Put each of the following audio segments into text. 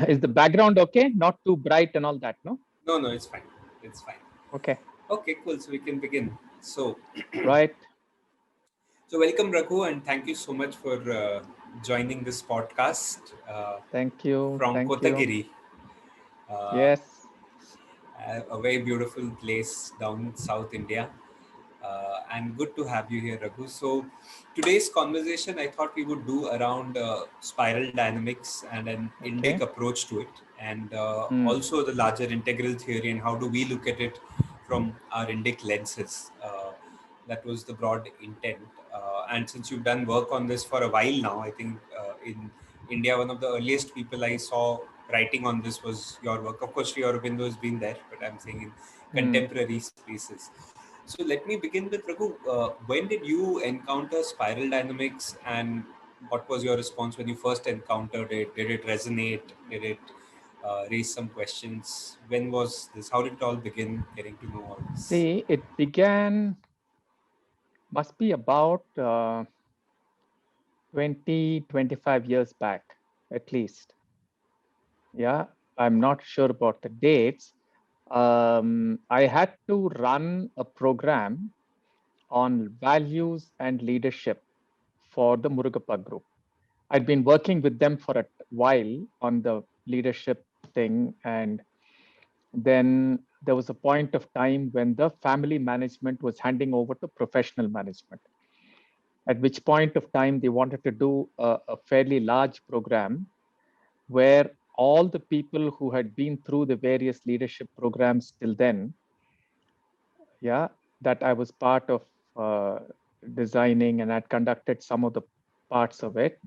Is the background okay? Not too bright and all that, no? No, it's fine. It's fine. Okay. Okay, cool. So we can begin. So, Right. so welcome, Raghu, and thank you so much for joining this podcast Thank you. from Thank you. Kotagiri, uh, Yes. a very beautiful place down in South India. And good to have you here, Raghu. So, today's conversation, I thought we would do around spiral dynamics and an Indic Okay. approach to it, and Hmm. also the larger integral theory and how do we look at it from our Indic lenses. That was the broad intent. And since you've done work on this for a while now, I think in India, one of the earliest people I saw writing on this was your work. Of course, Sri Aurobindo has been there, but I'm saying in Hmm. contemporary spaces. So let me begin with Raghu. When did you encounter spiral dynamics, and what was your response when you first encountered it? Did it resonate? Did it raise some questions? When was this? How did it all begin? Getting to know all this. See, it began, must be about 20, 25 years back, at least. Yeah. I'm not sure about the dates. I had to run a program on values and leadership for the Murugappa group. I'd been working with them for a while on the leadership thing. And then there was a point of time when the family management was handing over to professional management, at which point of time they wanted to do a fairly large program where all the people who had been through the various leadership programs till then, yeah, that I was part of designing and had conducted some of the parts of it,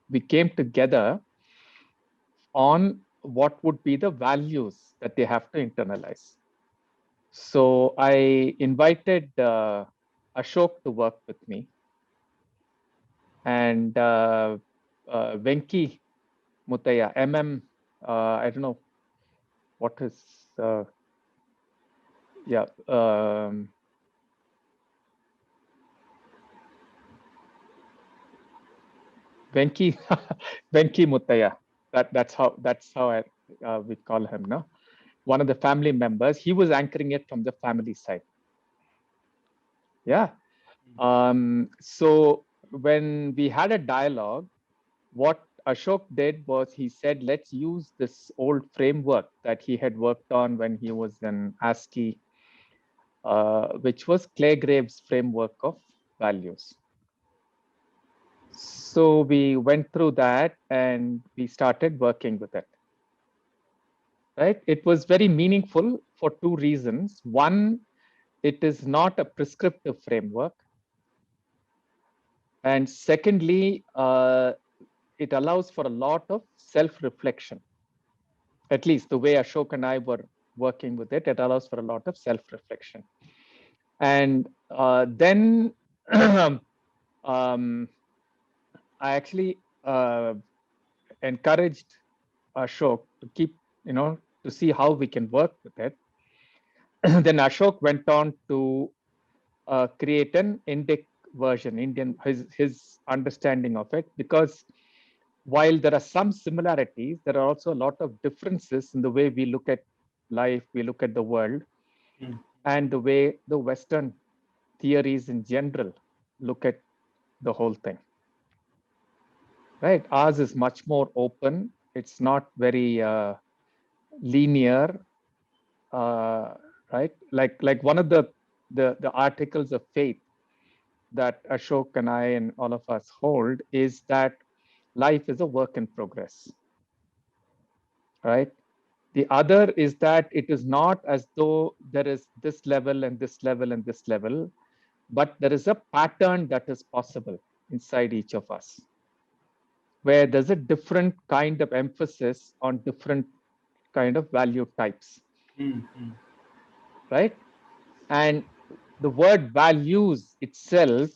we came together on what would be the values that they have to internalize. So I invited Ashok to work with me, and Venki Mutaya, I don't know what is, yeah, Venki, Venki Mutaya. That's how we call him, no? One of the family members. He was anchoring it from the family side. Yeah. So when we had a dialogue, what Ashok did was he said, let's use this old framework that he had worked on when he was in ASCII, which was Clay Graves' framework of values. So we went through that and we started working with it. Right? It was very meaningful for two reasons. One, it is not a prescriptive framework. And secondly, it allows for a lot of self-reflection. At least the way Ashok and I were working with it, it allows for a lot of self-reflection. And then I actually encouraged Ashok to keep, to see how we can work with it. Then Ashok went on to create an Indic version, his understanding of it, because while there are some similarities, there are also a lot of differences in the way we look at life, we look at the world, and the way the Western theories in general look at the whole thing. Right? Ours is much more open. It's not very linear. Right? Like one of the articles of faith that Ashok and I and all of us hold is that life is a work in progress. Right? The other is that it is not as though there is this level and this level and this level, but there is a pattern that is possible inside each of us, where there's a different kind of emphasis on different kind of value types. Right? And the word values itself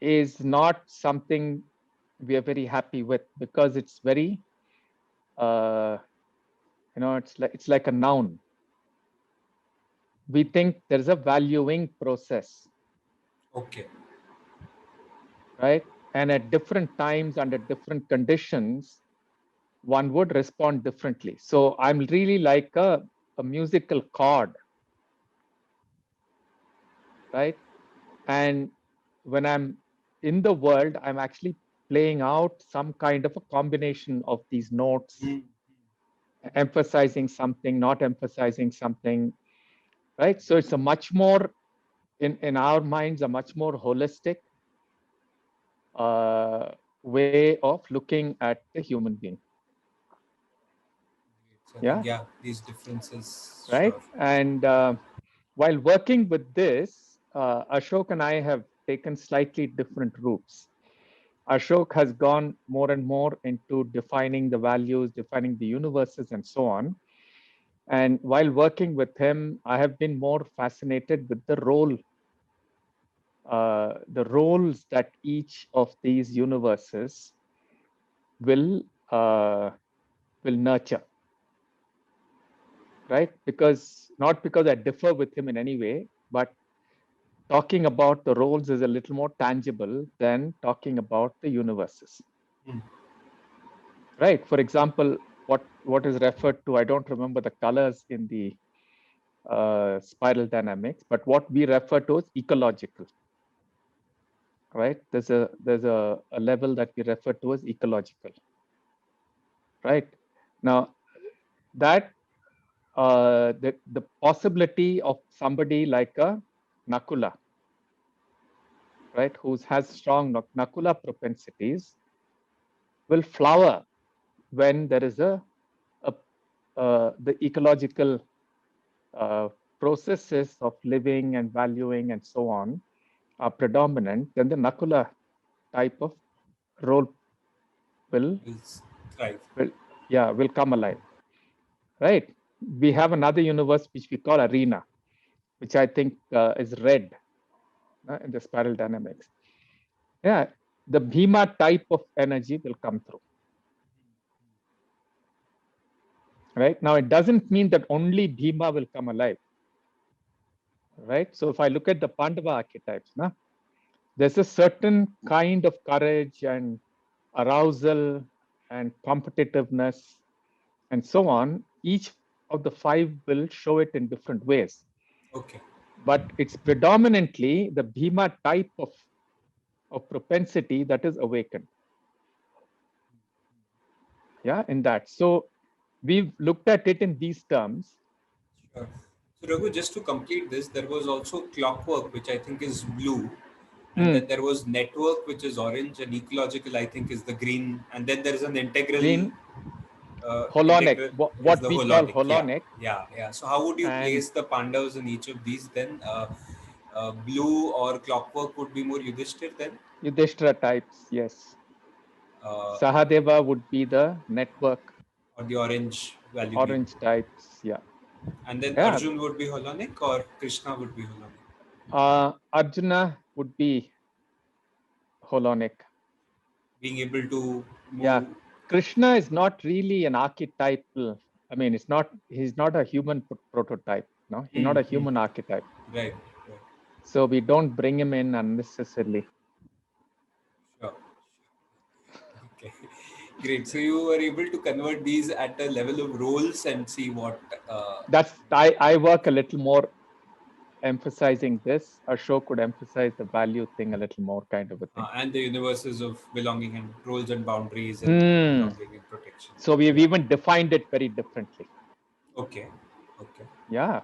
is not something we are very happy with, because it's very, it's like a noun. We think there's a valuing process. Okay. Right? And at different times, under different conditions, one would respond differently. So I'm really like a musical chord, right? And when I'm in the world, I'm actually playing out some kind of a combination of these notes, emphasizing something, not emphasizing something, right? So it's a much more, in our minds, a much more holistic way of looking at the human being. So I Yeah, think, yeah, these differences, right. sure. And while working with this, Ashok and I have taken slightly different routes. Ashok has gone more and more into defining the values, defining the universes, and so on. And while working with him, I have been more fascinated with the roles that each of these universes will uh, will nurture, right? Because not because I differ with him in any way, but talking about the roles is a little more tangible than talking about the universes, right? For example, what is referred to, I don't remember the colors in the spiral dynamics, but what we refer to as ecological, right? There's a level that we refer to as ecological, right? Now that the possibility of somebody like a Nakula, right, who has strong Nakula propensities, will flower when there is a the ecological processes of living and valuing and so on are predominant, then the Nakula type of role will, Will thrive. will yeah, will come alive, right? We have another universe which we call arena, which I think is red in the spiral dynamics. Yeah, the Bhima type of energy will come through. Right now, it doesn't mean that only Bhima will come alive. Right. So if I look at the Pandava archetypes, there's a certain kind of courage and arousal and competitiveness and so on. Each of the five will show it in different ways. Okay. But it's predominantly the Bhima type of propensity that is awakened. Yeah, in that. So we've looked at it in these terms. Sure. So, Raghu, just to complete this, there was also clockwork, which I think is blue, and then Hmm. there was network, which is orange, and ecological, I think, is the green, and then there is an integral. Green, holonic, Integral is what the we call holonic. Yeah, holonic, yeah, yeah. So, how would you and place the Pandavas in each of these then? Blue or clockwork would be more Yudhishthir then, Yudhishthira types, yes. uh, Sahadeva would be the network, or the orange value beam, orange types, yeah. and then Yeah, Arjun would be holonic, or Krishna would be holonic, Arjuna would be holonic. being able to Yeah, move. Krishna is not really an archetypal. I mean, he's not a human prototype. No, he's not a Mm-hmm. human archetype. Right, right. So we don't bring him in unnecessarily. Sure. Okay. Great. So you were able to convert these at the level of roles and see what. I work a little more emphasizing this. Ashok could emphasize the value thing a little more, kind of a thing. And the universes of belonging and roles and boundaries and Hmm. belonging and protection. So we've Yeah. even defined it very differently. Okay. Okay. Yeah.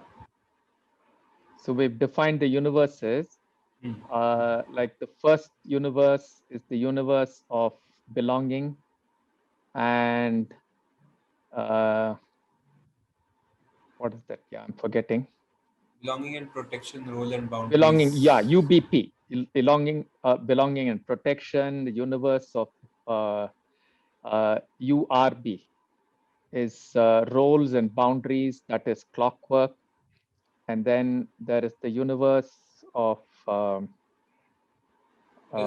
So we've defined the universes. Hmm. Like the first universe is the universe of belonging and what is that? Yeah, I'm forgetting. Belonging and protection, role and Belonging, yeah, boundaries. UBP, belonging and protection. The universe of URB is roles and boundaries. That is clockwork. And then there is the universe of There's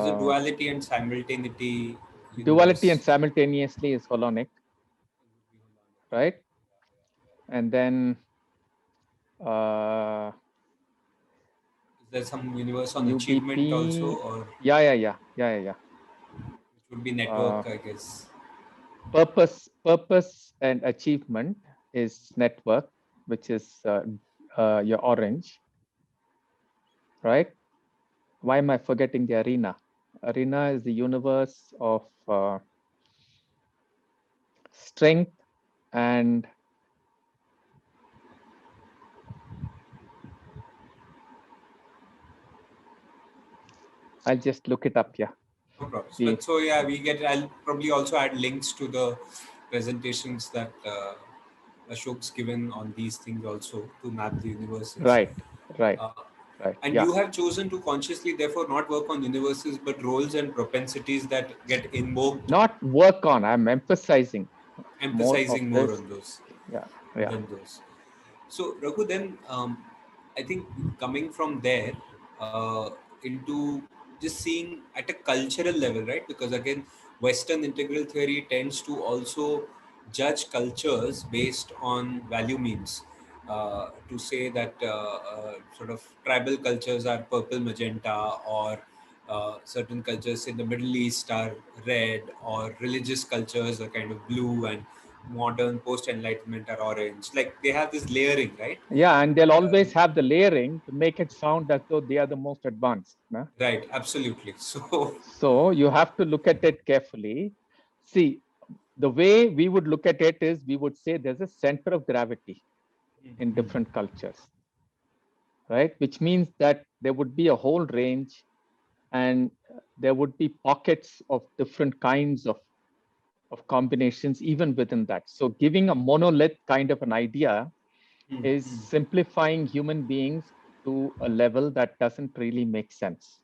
a uh, duality and simultaneity duality and universe. simultaneously is holonic, right? And then uh, Is there some universe on achievement also, UBP, or yeah. which would be network, Uh, I guess? Purpose and achievement is network, which is your orange, right? Why am I forgetting the arena? Arena is the universe of strength and I'll just look it up here. No problems. The But so yeah, I'll probably also add links to the presentations that Ashok's given on these things also to map the universes. right, right, Uh, right. and Yeah. you have chosen to consciously, therefore, not work on universes, but roles and propensities that get invoked, Not work on. I'm emphasizing more of emphasizing more this. on those Yeah, yeah. than those. So, Raghu, then I think coming from there into just seeing at a cultural level, right? Because again, Western integral theory tends to also judge cultures based on value means. To say that sort of tribal cultures are purple magenta, or certain cultures in the Middle East are red, or religious cultures are kind of blue, and modern post enlightenment are orange. Like they have this layering, right? Yeah, and they'll always have the layering to make it sound as though they are the most advanced. No? Right, absolutely. So, So you have to look at it carefully. See, the way we would look at it is we would say there's a center of gravity in different cultures, right? Which means that there would be a whole range and there would be pockets of different kinds of combinations even within that. So giving a monolith kind of an idea is simplifying human beings to a level that doesn't really make sense.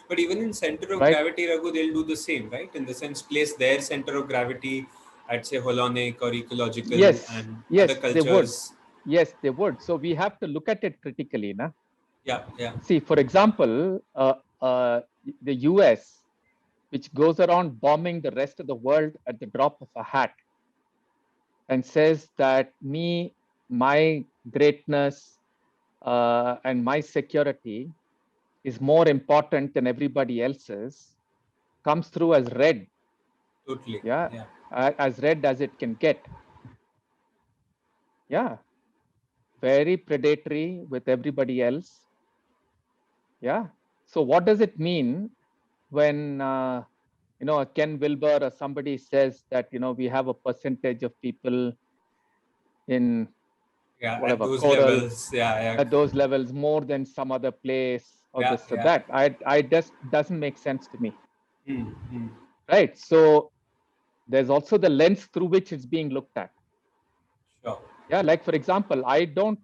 but even in center of Right? gravity, Raghu, they'll do the same, right? In the sense, place their center of gravity at say holonic or ecological, Yes, and other yes, they would. cultures. Yes, they would. So we have to look at it critically. Na? Yeah, yeah, See, for example, the US, which goes around bombing the rest of the world at the drop of a hat and says that my greatness and my security is more important than everybody else's, comes through as red, totally. yeah, Yeah. as red as it can get. Yeah, very predatory with everybody else. Yeah. So what does it mean when Ken Wilber or somebody says that we have a percentage of people in Yeah, at whatever those coral levels. Yeah, yeah, at those levels more than some other place or yeah, this or yeah. that? I just doesn't make sense to me. Hmm, hmm. Right. So there's also the lens through which it's being looked at. Sure. Yeah, like for example, I don't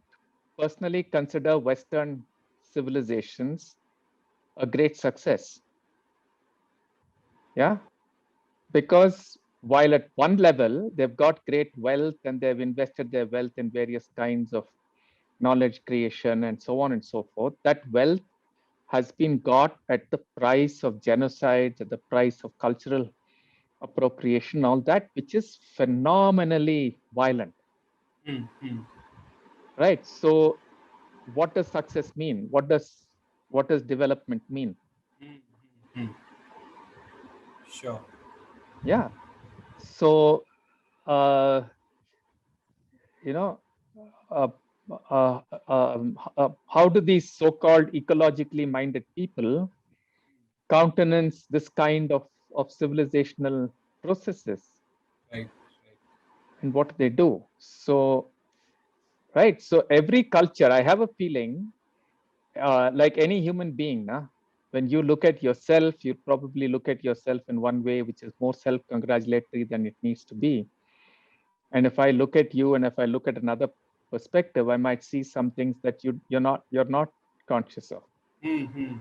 personally consider Western civilizations a great success. Yeah, because while at one level they've got great wealth and they've invested their wealth in various kinds of knowledge creation and so on and so forth, that wealth has been got at the price of genocides, at the price of cultural appropriation, all that, which is phenomenally violent. Hmm, hmm, Right. So what does success mean? What does development mean? hmm, hmm. Sure. Yeah. So uh, you know, uh, how do these so-called ecologically minded people countenance this kind of civilizational processes? Right. And what do they do? So, right. So every culture, I have a feeling, like any human being, when you look at yourself, you probably look at yourself in one way, which is more self-congratulatory than it needs to be. And if I look at you and if I look at another perspective, I might see some things that you're not conscious of. Hmm, hmm.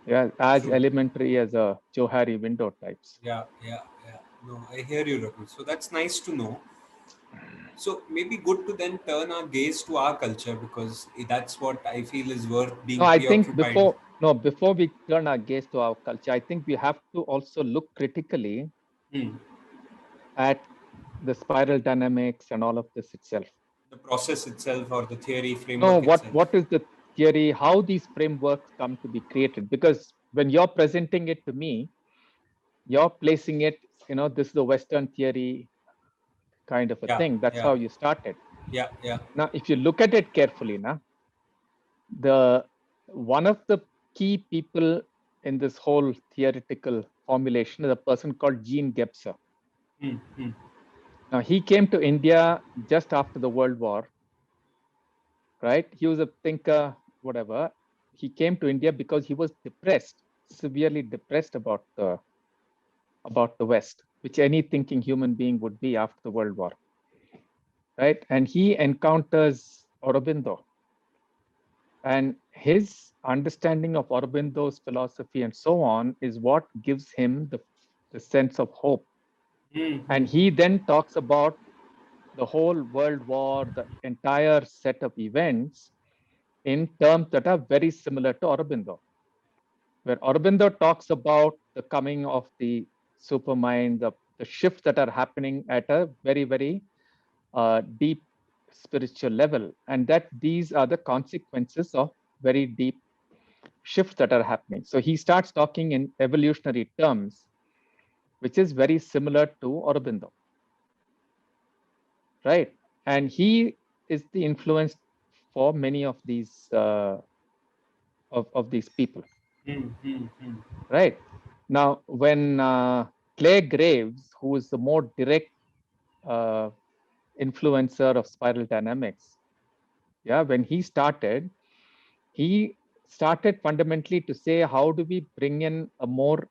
Yeah, as True. elementary as a Johari window types. Yeah, yeah, yeah. No, I hear you, Raghu. So that's nice to know. So maybe good to then turn our gaze to our culture, because that's what I feel is worth No, being I think preoccupied. before we turn our gaze to our culture, I think we have to also look critically Hmm. at the spiral dynamics and all of this itself. The process itself, or the theory No, framework what itself. what is the theory? How these frameworks come to be created? Because when you're presenting it to me, you're placing it this is the Western theory kind of a Yeah, thing. That's yeah, how you started. yeah, yeah. Now, if you look at it carefully, now the one of the key people in this whole theoretical formulation is a person called Jean Gebser. Mm, mm, Now, he came to India just after the World War, right? He was a thinker, whatever. He came to India because he was depressed, severely depressed about the West, which any thinking human being would be after the World War, right? And he encounters Aurobindo, and his understanding of Aurobindo's philosophy and so on is what gives him the sense of hope. mm, And mm, he then talks about the whole World War, the entire set of events in terms that are very similar to Aurobindo, where Aurobindo talks about the coming of the supermind, the shifts that are happening at a very, very deep spiritual level, and that these are the consequences of very deep shifts that are happening. So he starts talking in evolutionary terms, which is very similar to Aurobindo, right? And he is the influence for many of these of these people, mm, mm, mm. right? Now, when Clay Graves, who is the more direct uh, influencer of spiral dynamics, yeah, when he started fundamentally to say, how do we bring in a more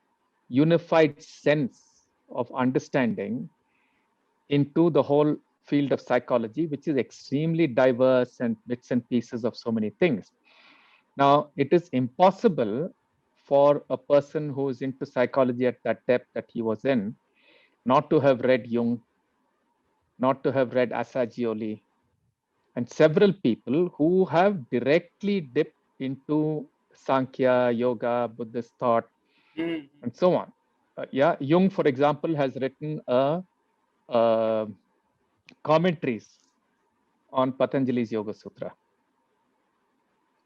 unified sense of understanding into the whole field of psychology, which is extremely diverse and bits and pieces of so many things. Now, it is impossible for a person who is into psychology at that depth that he was in not to have read Jung, not to have read Assagioli, and several people who have directly dipped into Sankhya, yoga, Buddhist thought, Mm, and so on. Yeah, Jung, for example, has written commentaries on Patanjali's Yoga Sutra,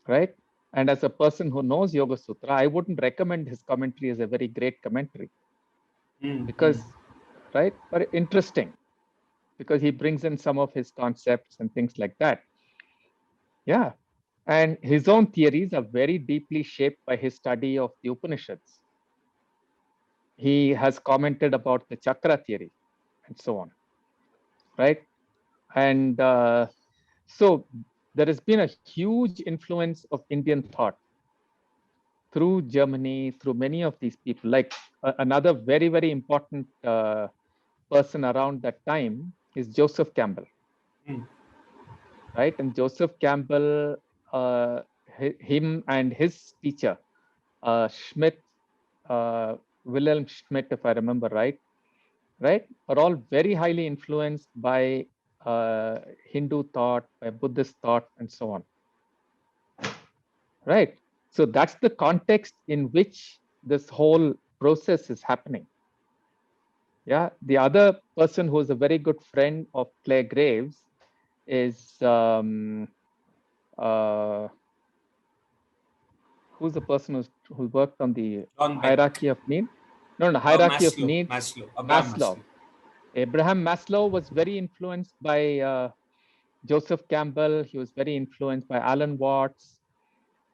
right? And as a person who knows Yoga Sutra, I wouldn't recommend his commentary as a very great commentary mm, mm, because, right, but interesting because he brings in some of his concepts and things like that. Yeah. And his own theories are very deeply shaped by his study of the Upanishads. He has commented about the chakra theory and so on, right? And so there has been a huge influence of Indian thought through Germany, through many of these people. Like another very, very important person around that time is Joseph Campbell, mm, right? And Joseph Campbell, him and his teacher, Schmidt, uh, Wilhelm Schmidt, if I remember right, are all very highly influenced by Hindu thought, by Buddhist thought, and so on, right? So that's the context in which this whole process is happening. Yeah, the other person who is a very good friend of Claire Graves is uh, who's the person who worked on the John Beck. hierarchy of need? No, hierarchy of Maslow, needs. Maslow, Abraham Maslow. Maslow. Abraham Maslow was very influeed by Joseph Campbell. He was very influenced by Alan Watts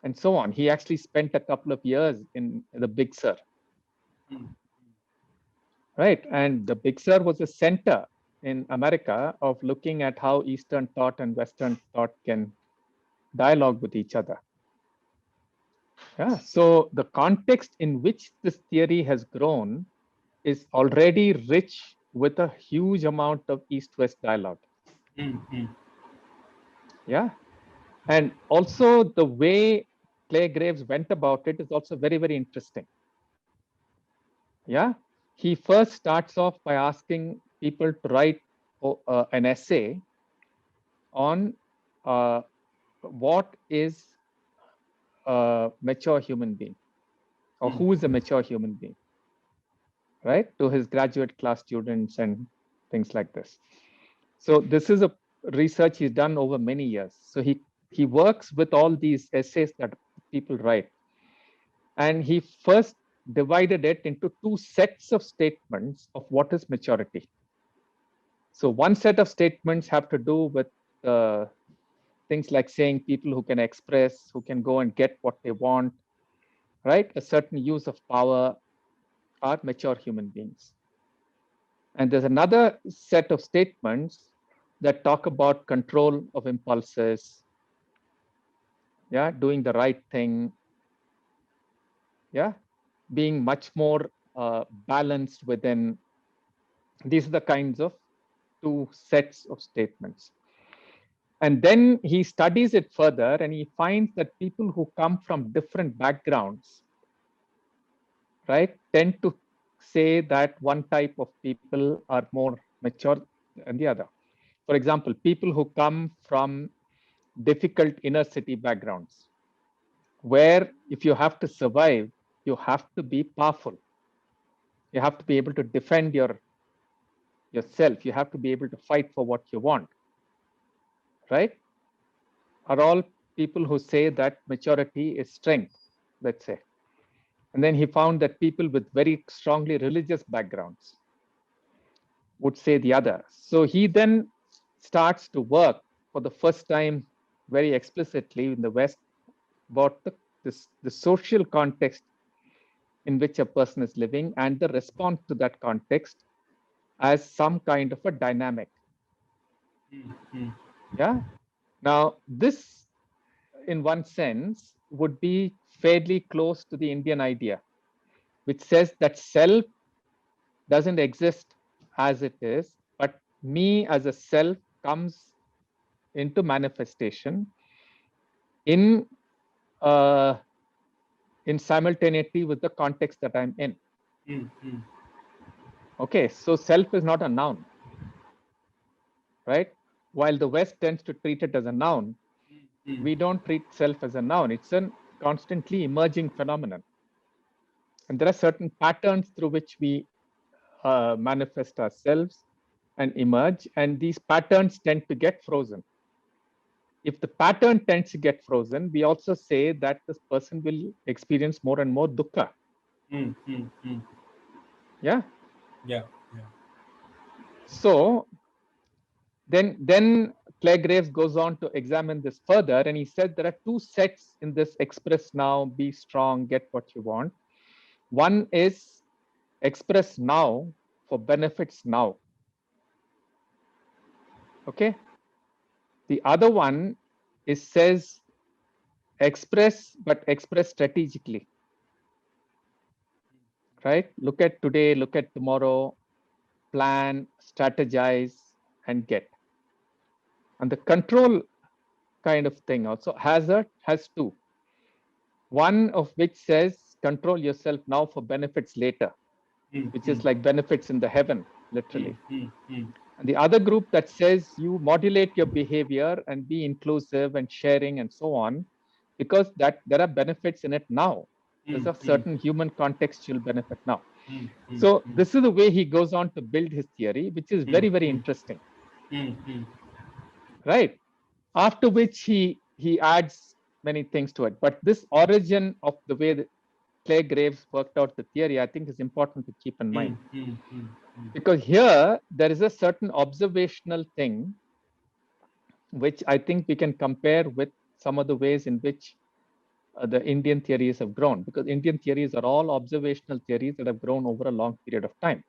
and so on. He actually spent a couple of years in the Big Sur, Mm, right? And the Big Sur was a center in America of looking at how Eastern thought and Western thought can dialogue with each other. Yeah. So the context in which this theory has grown is already rich with a huge amount of East-West dialogue. mm, mm, Yeah. And also the way Clay Graves went about it is also very, very interesting. Yeah. He first starts off by asking people to write an essay on uh, what is a mature human being or mm, who is a mature human being, right? To his graduate class students and things like this. So this is a research he's done over many years. So he works with all these essays that people write. And he first divided it into two sets of statements of what is maturity. So one set of statements have to do with things like saying people who can express, who can go and get what they want, right? A certain use of power are mature human beings. And there's another set of statements that talk about control of impulses, yeah, doing the right thing, yeah, being much more balanced within. These are the kinds of two sets of statements. And then he studies it further and he finds that people who come from different backgrounds, right, tend to say that one type of people are more mature than the other. For example, people who come from difficult inner city backgrounds, where if you have to survive, you have to be powerful. You have to be able to defend yourself. You have to be able to fight for what you want, right? Are all people who say that maturity is strength, let's say. And then he found that people with very strongly religious backgrounds would say the other. So he then starts to work for the first time very explicitly in the West about the social context in which a person is living and the response to that context as some kind of a dynamic. Yeah. Now, this, in one sense, would be fairly close to the Indian idea, which says that self doesn't exist as it is, but me as a self comes into manifestation in uh, in simultaneity with the context that I'm in. Okay, so self is not a noun, right? While the West tends to treat it as a noun, we don't treat self as a noun. It's a constantly emerging phenomenon. And there are certain patterns through which we manifest ourselves and emerge, and these patterns tend to get frozen. If the pattern tends to get frozen, we also say that this person will experience more and more dukkha. Yeah. Yeah. So then Clare Graves goes on to examine this further, and he said there are two sets in this express now, be strong, get what you want. One is express now for benefits now. Okay. The other one is says express, but express strategically. Right? Look at today, look at tomorrow, plan, strategize, and get. And the control kind of thing also has two. One of which says control yourself now for benefits later, which is like benefits in the heaven, literally. And the other group that says you modulate your behavior and be inclusive and sharing and so on, because that there are benefits in it now. There's a certain human contextual benefit now. So this is the way he goes on to build his theory, which is very, very interesting. Right? After which he adds many things to it. But this origin of the way that Clare Graves worked out the theory, I think is important to keep in mind. Because here there is a certain observational thing which I think we can compare with some of the ways in which the Indian theories have grown, because Indian theories are all observational theories that have grown over a long period of time.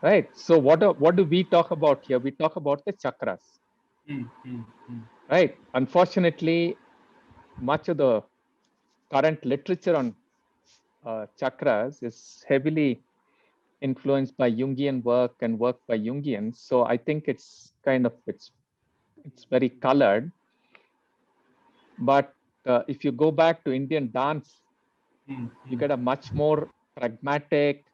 Right. So what do we talk about here? We talk about the chakras. Right. Unfortunately, much of the current literature on chakras is heavily influenced by Jungian work and work by Jungians. So I think it's kind of it's very colored. But if you go back to Indian dance, you get a much more pragmatic,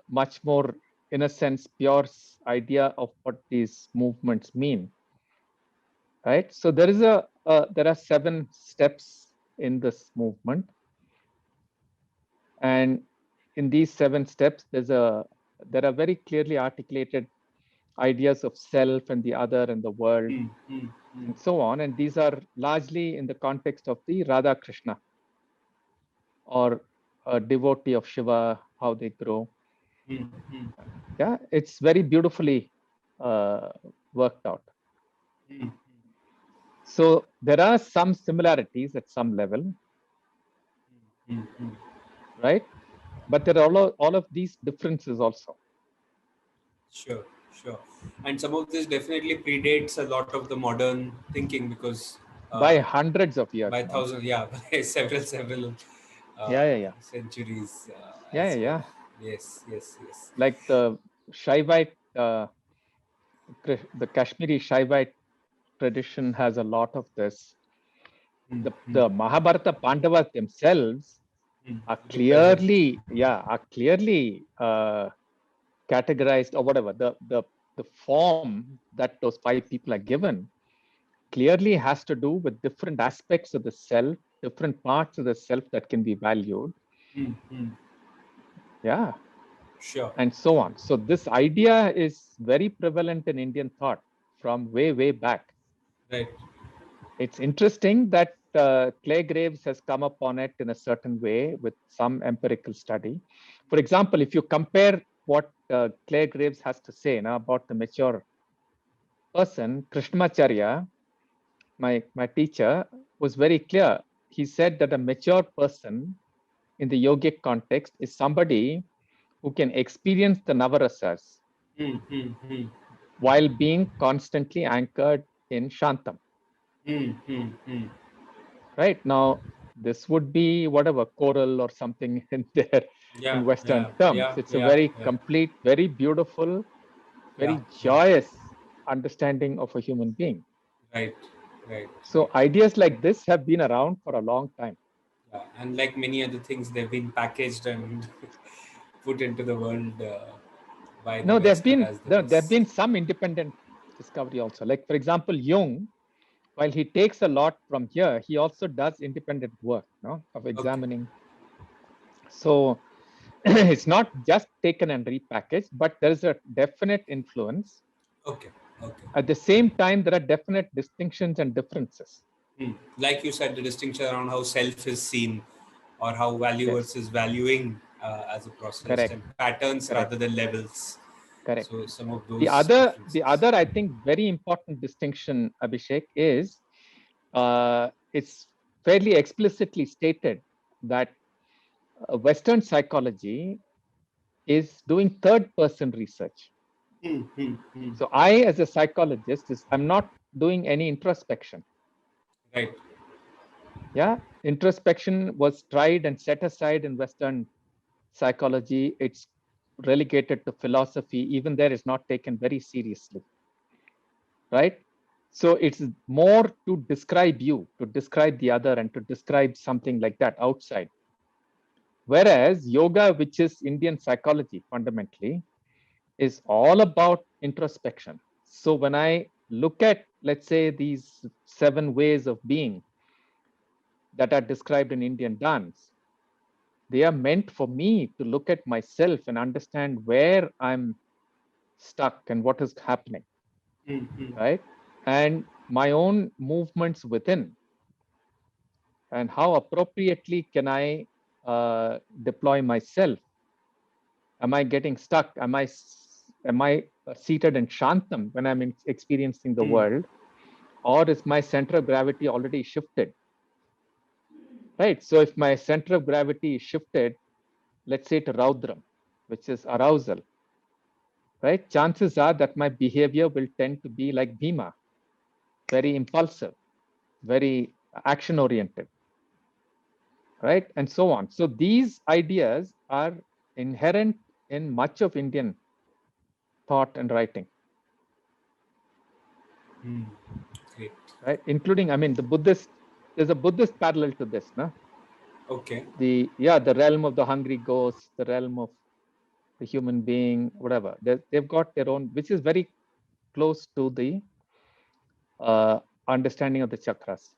much more, in a sense, pure idea of what these movements mean. Right. So there is there are 7 steps in this movement, and in these 7 steps, there are very clearly articulated ideas of self and the other and the world and so on. And these are largely in the context of the Radha Krishna or a devotee of Shiva, how they grow. Mm, mm, Yeah, it's very beautifully uh, worked out. mm, So there are some similarities at some level, mm, mm. right? But there are all of these differences also Sure, sure. And some of this definitely predates a lot of the modern thinking because by uh, hundreds of by years now. thousands, yeah, by several Yeah, yeah, yeah, centuries yeah, yeah, as well. yeah. Yes, yes, yes. Like the Shaivite, the Kashmiri Shaivite tradition has a lot of this. Mm, mm, The Mahabharata Pandavas themselves mm. are Represent. clearly, yeah, are clearly categorized or whatever. The form that those five people are given clearly has to do with different aspects of the self, different parts of the self that can be valued. Mm, mm. Yeah, Sure. and so on. So this idea is very prevalent in Indian thought from way, way back. Right. It's interesting that Clay Graves has come upon it in a certain way with some empirical study. For example, if you compare what Clay Graves has to say now about the mature person, Krishnamacharya, my teacher, was very clear. He said that a mature person in the yogic context is somebody who can experience the navarasas Mm, mm, mm. while being constantly anchored in Shantam. Mm, mm, mm. Right now, this would be whatever choral or something in there Yeah, in Western yeah, terms. yeah, It's a yeah, very yeah, complete, very beautiful, yeah, very yeah. joyous understanding of a human being. Right, right, So right. ideas like this have been around for a long time. Yeah. And like many other things, they've been packaged and put into the world by the No, West or as the there have West. been some independent discovery also. Like for example, Jung, while he takes a lot from here, he also does independent work, no, of Okay, examining. So it's not just taken and repackaged, but there is a definite influence. okay, okay. At the same time, there are definite distinctions and differences. Hmm. Like you said, the distinction around how self is seen or how value Yes, versus valuing as a process and correct, patterns rather correct, than levels. correct. So some of The those other, the differences. other, I think, very important distinction, Abhishek, is it's fairly explicitly stated that Western psychology is doing third-person research. Hmm, hmm, hmm. So I, as a psychologist, I'm not doing any introspection. Right. Yeah, introspection was tried and set aside in Western psychology. It's relegated to philosophy. Even there is not taken very seriously, right? So it's more to describe you, to describe the other, and to describe something like that outside. Whereas yoga, which is Indian psychology fundamentally, is all about introspection. So when I look at, let's say, these 7 ways of being that are described in Indian dance, they are meant for me to look at myself and understand where I'm stuck and what is happening, Hmm, hmm, right? And my own movements within, and how appropriately can I deploy myself. Am I getting stuck? Am I seated in Shantam when I'm experiencing the hmm, world? Or is my center of gravity already shifted? Right. So if my center of gravity is shifted, let's say to Raudram, which is arousal, right? Chances are that my behavior will tend to be like Bhima, very impulsive, very action oriented, right? And so on. So these ideas are inherent in much of Indian thought and writing, hmm. Great. right? Including, I mean, there's a Buddhist parallel to this, no? Okay. The realm of the hungry ghost, the realm of the human being, whatever. They've got their own, which is very close to the uh, understanding of the chakras.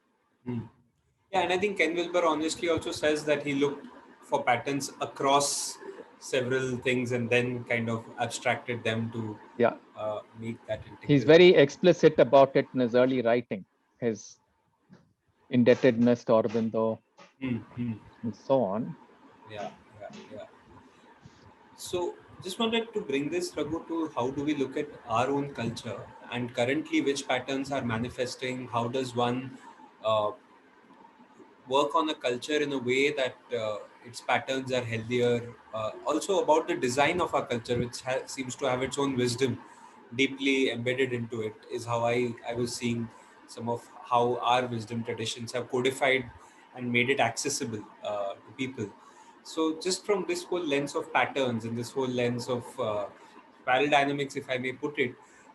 Hmm. Yeah, and I think Ken Wilber honestly also says that he looked for patterns across several things and then kind of abstracted them to Yeah, make that he's integral. very explicit about it in his early writing, his indebtedness to Aurobindo, Hmm, hmm. and so on. Yeah. So, just wanted to bring this, Raghu, to how do we look at our own culture and currently which patterns are manifesting? How does one uh, work on a culture in a way that its patterns are healthier? Also, about the design of our culture, which seems to have its own wisdom deeply embedded into it, is how I was seeing some of how our wisdom traditions have codified and made it accessible to people. So, just from this whole lens of patterns and this whole lens of spiral dynamics, if I may put it,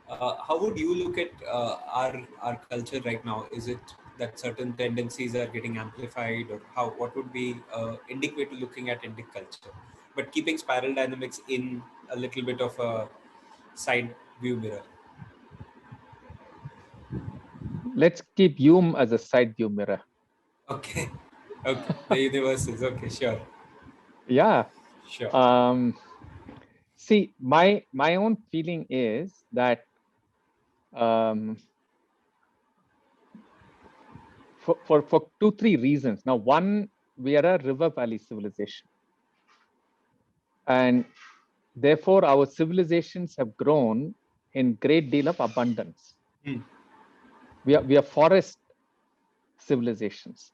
how would you look at our culture right now? Is it that certain tendencies are getting amplified, or how? What would be Indic way to looking at Indic culture, but keeping spiral dynamics in a little bit of a side view mirror? Let's keep Hume as a side view mirror. Okay, okay, the universes. Okay, sure, Yeah. sure. See, my own feeling is that um, for 2, 3 reasons. Now, one, we are a river valley civilization, and therefore our civilizations have grown in great deal of abundance. Hmm, We are forest civilizations,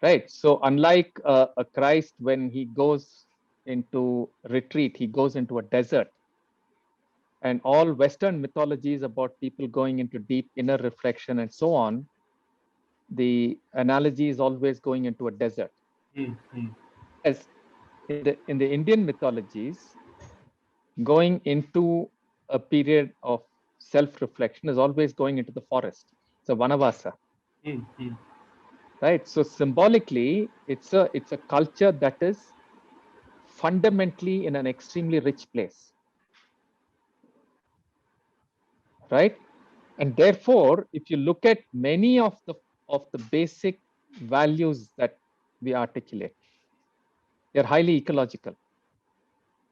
right? So unlike a Christ, when he goes into retreat, he goes into a desert, and all Western mythologies about people going into deep inner reflection and so on, the analogy is always going into a desert. hmm, hmm, As in the Indian mythologies, going into a period of self-reflection is always going into the forest. So Vanavasa, hmm, hmm, right? So symbolically, it's a culture that is fundamentally in an extremely rich place, right? And therefore, if you look at many of the basic values that we articulate, they're highly ecological.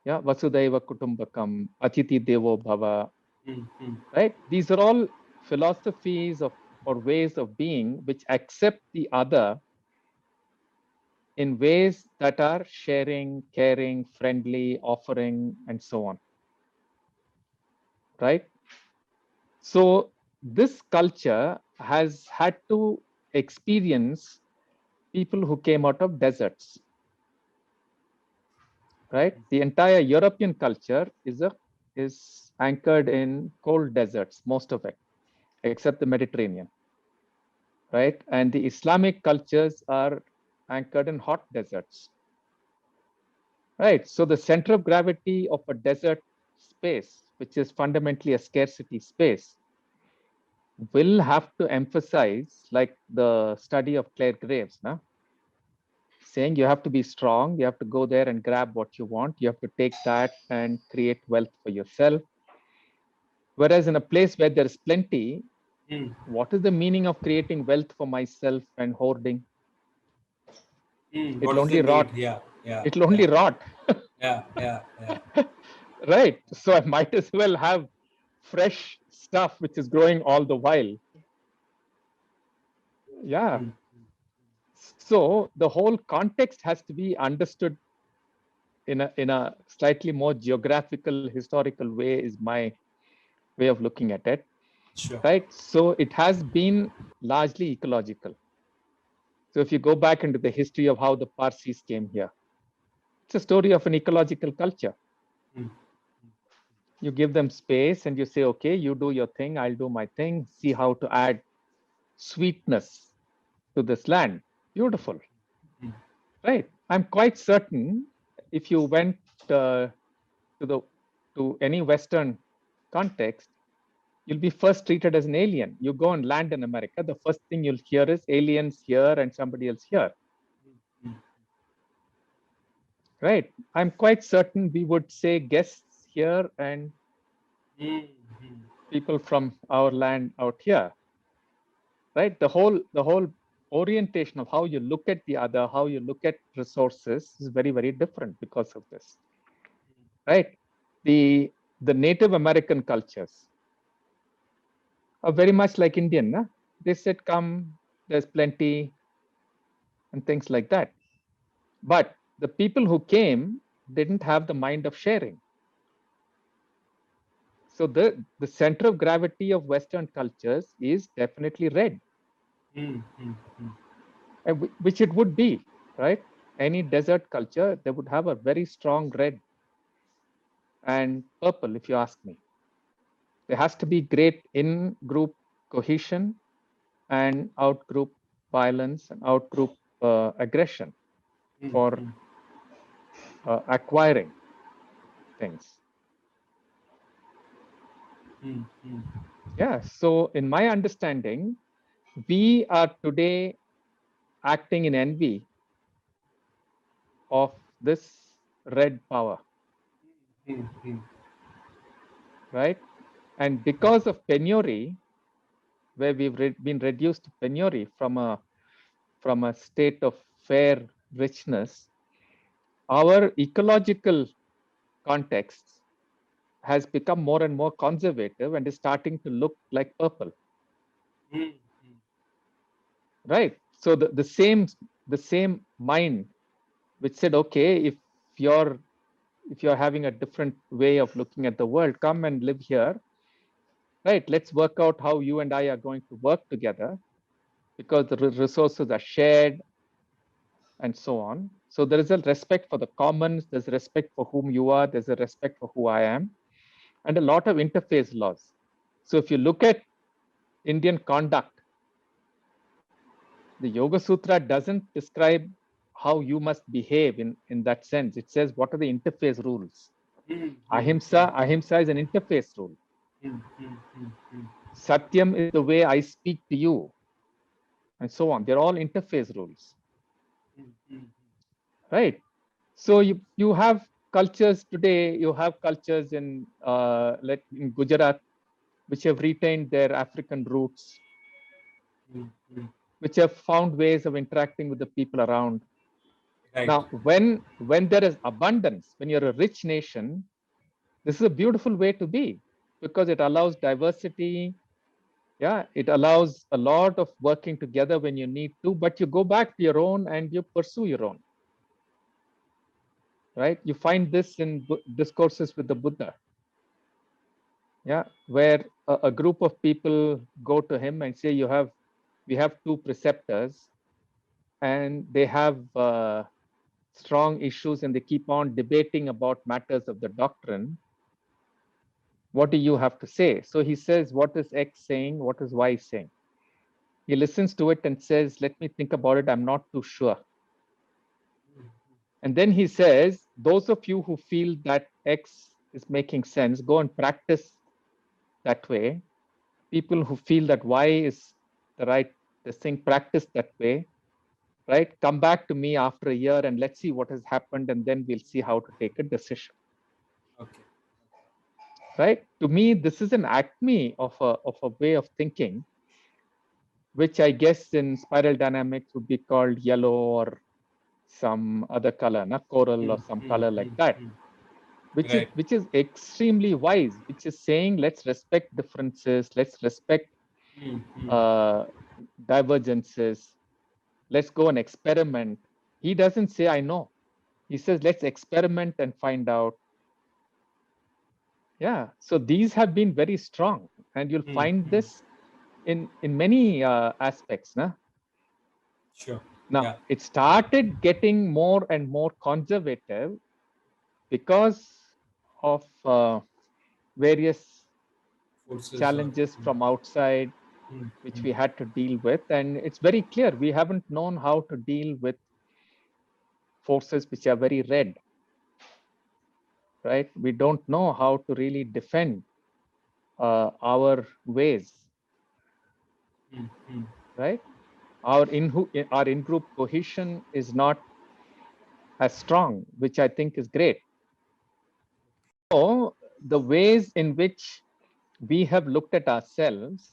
Yeah, Vasudhaiva Kutumbakam, Atiti Devo Bhava, hmm, hmm, right? These are all philosophies of or ways of being which accept the other in ways that are sharing, caring, friendly, offering, and so on, right? So this culture has had to experience people who came out of deserts, right? The entire European culture is anchored in cold deserts, most of it, except the Mediterranean, right? And the Islamic cultures are anchored in hot deserts, right? So the center of gravity of a desert space, which is fundamentally a scarcity space, will have to emphasize, like the study of Claire Graves, no? Saying you have to be strong, you have to go there and grab what you want, you have to take that and create wealth for yourself. Whereas in a place where there is plenty, hmm. what is the meaning of creating wealth for myself and hoarding? What It'll is the only need? rot. Yeah, yeah, It'll only yeah, rot. yeah, yeah, yeah. Right. So I might as well have fresh stuff which is growing all the while. Yeah. Hmm, So the whole context has to be understood in a slightly more geographical, historical way, is my way of looking at it. sure. Right. So it has been largely ecological. So if you go back into the history of how the Parsis came here, it's a story of an ecological culture. Hmm, You give them space and you say, okay, you do your thing, I'll do my thing, see how to add sweetness to this land. Beautiful, hmm, right? I'm quite certain if you went to the to any Western context, you'll be first treated as an alien. You go and land in America, the first thing you'll hear is aliens here and somebody else here, hmm, right? I'm quite certain we would say guests here and hmm, hmm. people from our land out here, right? The whole orientation of how you look at the other, how you look at resources is very, very different because of this, right? The Native American cultures are very much like Indian. Na? They said, come, there's plenty, and things like that. But the people who came didn't have the mind of sharing. So the center of gravity of Western cultures is definitely red, and which it would be, right? Any desert culture, they would have a very strong red and purple, if you ask me. There has to be great in-group cohesion and out-group violence and out-group aggression for acquiring things. Yeah, so in my understanding, we are today acting in envy of this red power, right? And because of penury, where we've been reduced to penury from a state of fair richness, our ecological context has become more and more conservative and is starting to look like purple, right? So the same mind which said, okay, you're if you're having a different way of looking at the world, come and live here, right? Let's work out how you and I are going to work together, because the resources are shared and so on. So there is a respect for the commons, there's respect for whom you are, there's a respect for who I am, and a lot of interface laws. So if you look at Indian conduct, the Yoga Sutra doesn't describe how you must behave in that sense. It says what are the interface rules. Ahimsa is an interface rule. Satyam is the way I speak to you, and so on. They're all interface rules, right? So you have cultures today. You have cultures in Gujarat, which have retained their African roots, which have found ways of interacting with the people around. Right. Now, when there is abundance, when you're a rich nation, this is a beautiful way to be, because it allows diversity. Yeah, it allows a lot of working together when you need to, but you go back to your own and you pursue your own. Right? You find this in discourses with the Buddha. Yeah, where a group of people go to him and say, we have two preceptors, and they have strong issues, and they keep on debating about matters of the doctrine. What do you have to say? So he says, what is X saying? What is Y saying? He listens to it and says, let me think about it. I'm not too sure. And then he says, those of you who feel that X is making sense, go and practice that way. People who feel that Y is the right thing, practice that way, right? Come back to me after a year and let's see what has happened, and then we'll see how to take a decision. Okay. Right? To me, this is an acme of a way of thinking, which I guess in spiral dynamics would be called yellow or some other color, not coral or some color like that, which is extremely wise, which is saying let's respect differences, let's respect divergences, let's go and experiment. He doesn't say I know. He says let's experiment and find out. Yeah, so these have been very strong, and you'll find this in many aspects. Nah? Sure. Now, it started getting more and more conservative because of various Forces challenges from outside, which we had to deal with. And it's very clear we haven't known how to deal with forces which are very red, right? We don't know how to really defend our ways, right? Our in-group cohesion is not as strong, which I think is great. So the ways in which we have looked at ourselves,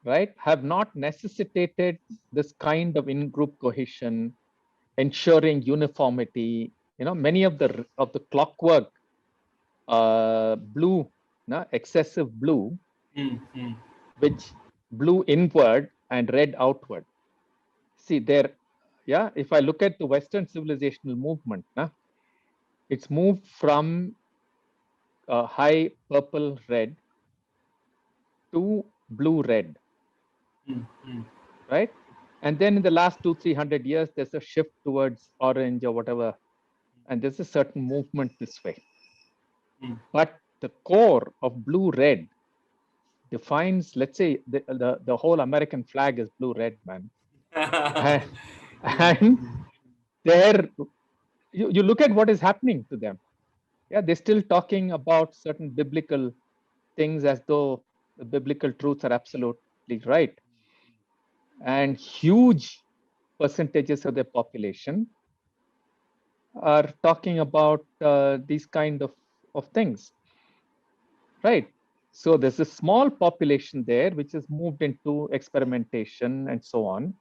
right, have not necessitated this kind of in-group cohesion, ensuring uniformity. You know, many of the clockwork blue, no, excessive blue, which blue inward and red outward. See there, yeah. If I look at the Western civilizational movement, no, It's moved from high purple red to blue red, right? And then in the last 200-300 years, there's a shift towards orange or whatever, and there's a certain movement this way. But the core of blue red defines, let's say, the whole American flag is blue red, man. And there, you look at what is happening to them. Yeah, they're still talking about certain biblical things as though the biblical truths are absolutely right. And huge percentages of their population are talking about these kind of things, right? So there's a small population there which has moved into experimentation and so on.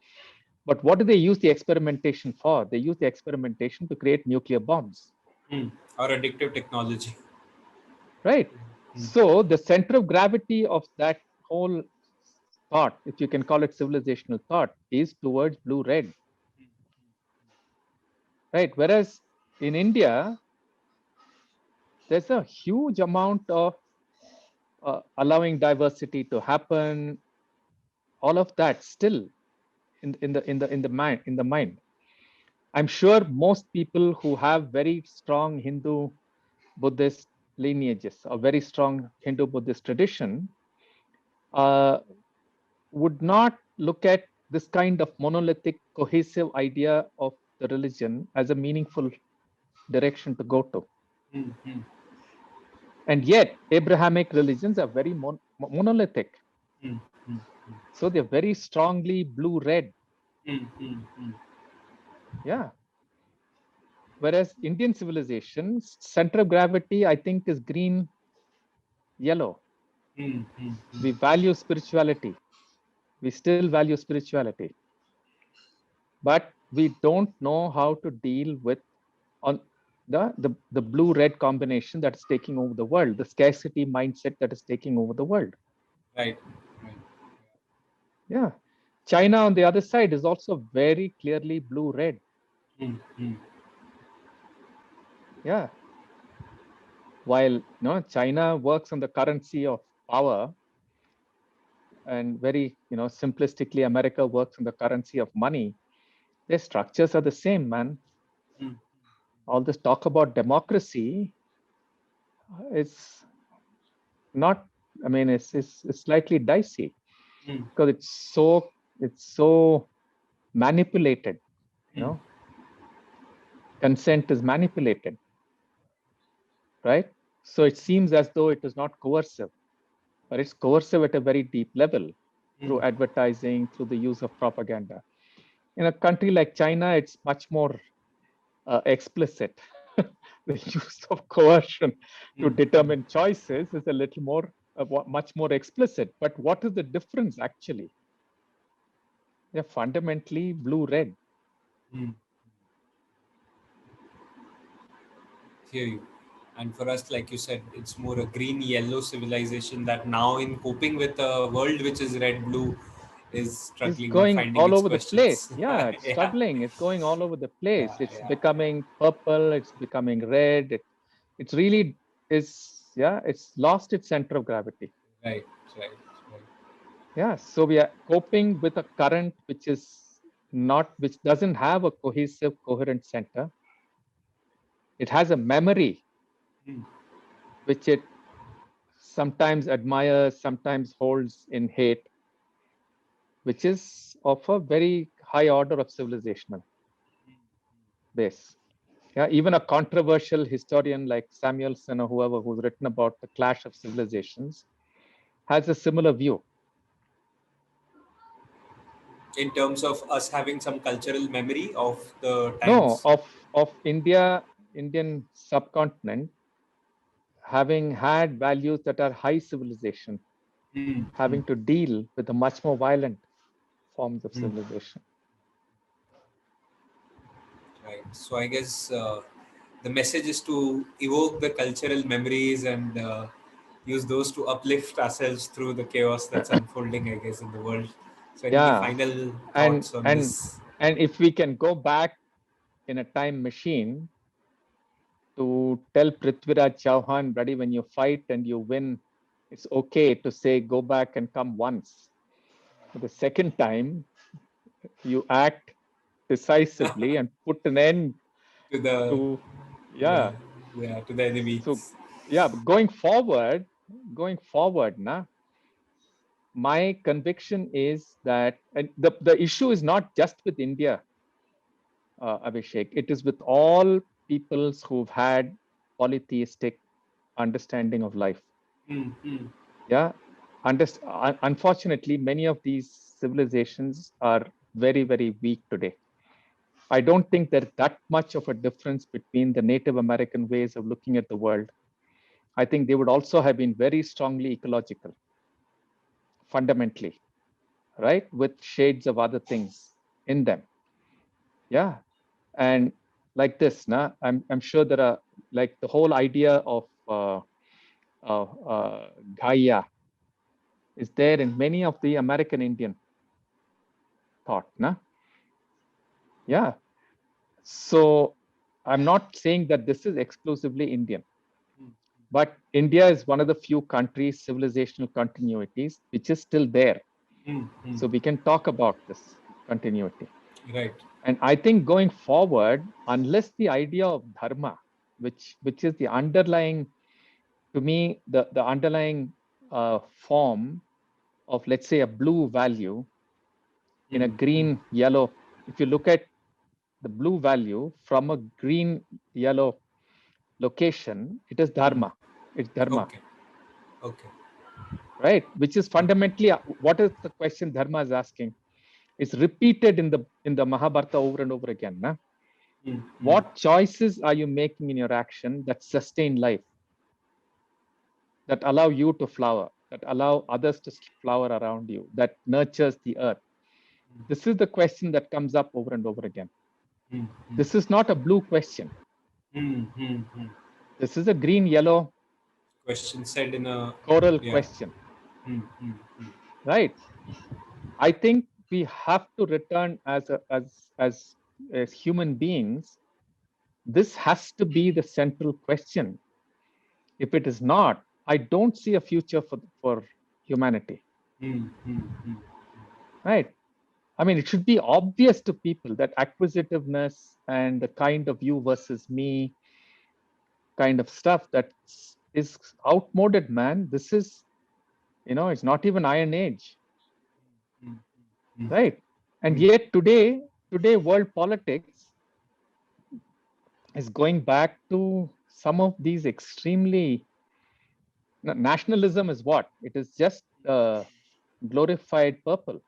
But what do they use the experimentation for? They use the experimentation to create nuclear bombs. Or addictive technology. Right. So the center of gravity of that whole thought, if you can call it civilizational thought, is towards blue-red. Right. Whereas in India, there's a huge amount of allowing diversity to happen. All of that still in the mind. I'm sure most people who have very strong Hindu Buddhist lineages or very strong Hindu Buddhist tradition would not look at this kind of monolithic, cohesive idea of the religion as a meaningful direction to go to. And yet, Abrahamic religions are very monolithic. So they're very strongly blue-red. Yeah. Whereas Indian civilization, center of gravity, I think, is green-yellow. We value spirituality. We still value spirituality. But we don't know how to deal with on the blue-red combination that is taking over the world, the scarcity mindset that is taking over the world. Right. Yeah. China on the other side is also very clearly blue-red. Yeah. While China works on the currency of power, and very simplistically, America works on the currency of money. Their structures are the same, man. All this talk about democracy, it's not. I mean, it's slightly dicey because it's so manipulated. Consent is manipulated, right? So it seems as though it is not coercive, but it's coercive at a very deep level through advertising, through the use of propaganda. In a country like China, it's much more explicit. The use of coercion to determine choices is a little more, much more explicit. But what is the difference actually? They're fundamentally blue-red. Hear you. And for us, like you said, it's more a green-yellow civilization that now, in coping with a world which is red-blue, is Is struggling and going finding all its over the place. questions. Yeah, it's struggling. It's going all over the place. Yeah, It's yeah. becoming purple. It's becoming red. It's really it's lost its center of gravity. Right. Yeah, so we are coping with a current which doesn't have a cohesive, coherent center. It has a memory which it sometimes admires, sometimes holds in hate, which is of a very high order of civilizational base. Yeah, even a controversial historian like Samuelson or whoever who's written about the clash of civilizations has a similar view. In terms of us having some cultural memory of the No, times. of Indian subcontinent having had values that are high civilization, having to deal with the much more violent forms of civilization. Right. So I guess the message is to evoke the cultural memories and use those to uplift ourselves through the chaos that's unfolding, I guess, in the world. So any Yeah, final and thoughts on and this? and if we can go back in a time machine to tell Prithviraj Chauhan, buddy, when you fight and you win, it's okay to say go back and come once. But the second time, you act decisively and put an end To the to, yeah, yeah. yeah, to the So, enemies. yeah, going forward, na, my conviction is that, and the issue is not just with India, Abhishek, it is with all peoples who've had polytheistic understanding of life. Mm. Yeah. Unfortunately, many of these civilizations are very, very weak today. I don't think there's that much of a difference between the Native American ways of looking at the world. I think they would also have been very strongly ecological, fundamentally, right? With shades of other things in them. Yeah. And like this, I'm sure there are, like, the whole idea of Gaia is there in many of the American Indian thought. Yeah. So I'm not saying that this is exclusively Indian, but India is one of the few countries, civilizational continuities, which is still there. So we can talk about this continuity. Right. And I think going forward, unless the idea of dharma, which is the underlying, to me, the underlying form of, let's say, a blue value in a green yellow, if you look at the blue value from a green yellow location, it is dharma. It's dharma, Okay. Okay. right? Which is fundamentally, what is the question dharma is asking? It's repeated in the Mahabharata over and over again. What choices are you making in your action that sustain life, that allow you to flower, that allow others to flower around you, that nurtures the earth? This is the question that comes up over and over again. This is not a blue question. This is a green yellow Question said in a coral yeah. question, right? I think we have to return as human beings. This has to be the central question. If it is not, I don't see a future for humanity. Right? I mean, it should be obvious to people that acquisitiveness and the kind of you versus me kind of stuff that is outmoded, man. This is, it's not even Iron Age, right? And yet today, world politics is going back to some of these extremely, nationalism is what? It is just glorified purple.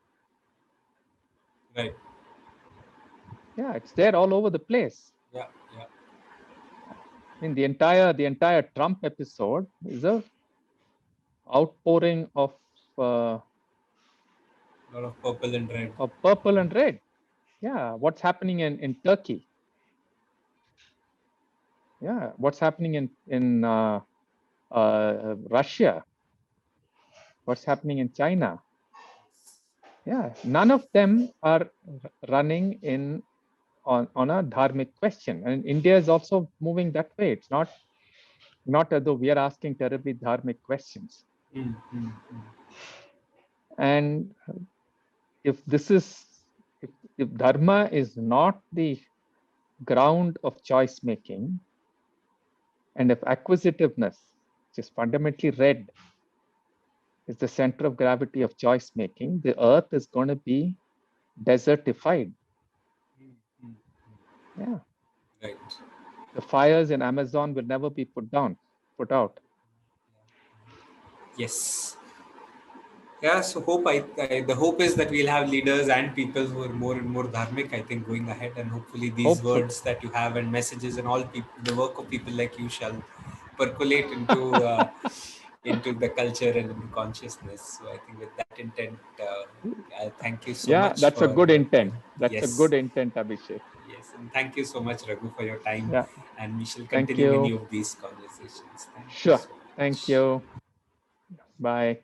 Right. Yeah, it's there all over the place. Yeah. Yeah. I mean, the entire Trump episode is a outpouring of A lot of purple and red. purple and red. Yeah, what's happening in Turkey? Yeah, what's happening in Russia? What's happening in China? Yeah, none of them are running on a dharmic question, and India is also moving that way. It's not as though we are asking terribly dharmic questions. And if this is if dharma is not the ground of choice making, and if acquisitiveness, which is fundamentally red, is the center of gravity of choice making, the earth is going to be desertified. Yeah. Right. The fires in Amazon will never be put out. Yes. Yeah, so the hope is that we'll have leaders and people who are more and more dharmic, I think, going ahead, and hopefully these Hopefully. words that you have and messages and all people, the work of people like you shall percolate into the culture and into consciousness. So I think with that intent, thank you so Yeah, much that's a for good intent. That's a yes, good intent, Abhishek. yes, and thank you so much, Raghu, for your time, Yeah. and we shall Thank continue many you. of these conversations. Thank you Sure. so Thank much. you. Bye.